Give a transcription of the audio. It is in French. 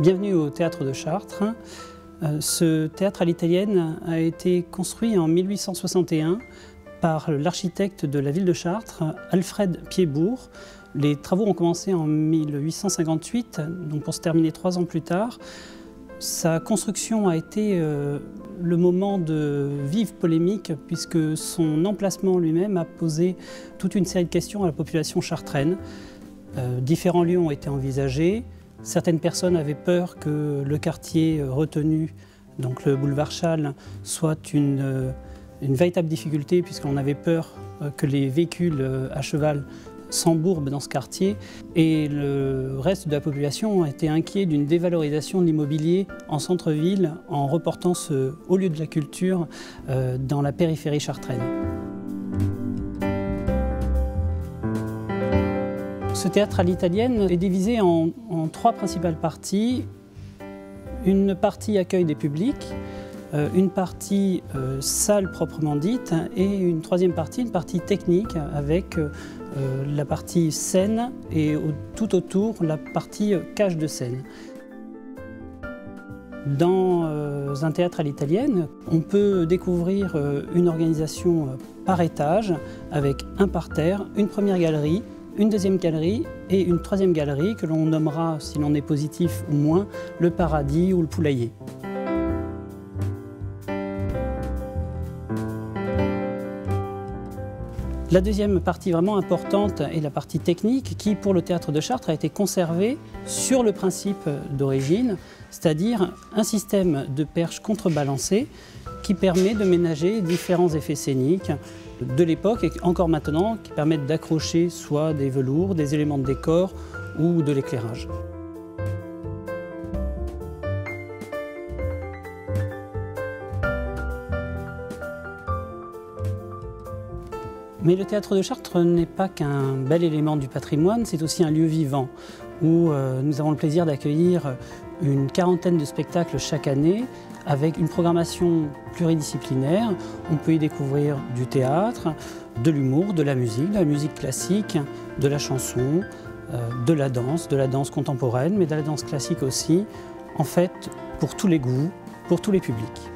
Bienvenue au Théâtre de Chartres. Ce théâtre à l'italienne a été construit en 1861 par l'architecte de la ville de Chartres, Alfred Piébourg. Les travaux ont commencé en 1858, donc pour se terminer 3 ans plus tard. Sa construction a été le moment de vive polémique puisque son emplacement lui-même a posé toute une série de questions à la population chartraine. Différents lieux ont été envisagés. Certaines personnes avaient peur que le quartier retenu, donc le boulevard Chasles, soit une véritable difficulté puisqu'on avait peur que les véhicules à cheval s'embourbent dans ce quartier. Et le reste de la population était inquiet d'une dévalorisation de l'immobilier en centre-ville en reportant ce haut lieu de la culture dans la périphérie chartraine. Ce théâtre à l'italienne est divisé en 3 principales parties. Une partie accueil des publics, une partie salle proprement dite et une 3e partie, une partie technique avec la partie scène et tout autour la partie cage de scène. Dans un théâtre à l'italienne, on peut découvrir une organisation par étage avec un parterre, une première galerie, une 2e galerie et une 3e galerie que l'on nommera, si l'on est positif ou moins, le paradis ou le poulailler. La 2e partie vraiment importante est la partie technique qui, pour le théâtre de Chartres, a été conservée sur le principe d'origine, c'est-à-dire un système de perches contrebalancées qui permet de ménager différents effets scéniques de l'époque et encore maintenant qui permettent d'accrocher soit des velours, des éléments de décor ou de l'éclairage. Mais le théâtre de Chartres n'est pas qu'un bel élément du patrimoine, c'est aussi un lieu vivant où nous avons le plaisir d'accueillir une 40aine de spectacles chaque année avec une programmation pluridisciplinaire. On peut y découvrir du théâtre, de l'humour, de la musique classique, de la chanson, de la danse contemporaine, mais de la danse classique aussi. En fait, pour tous les goûts, pour tous les publics.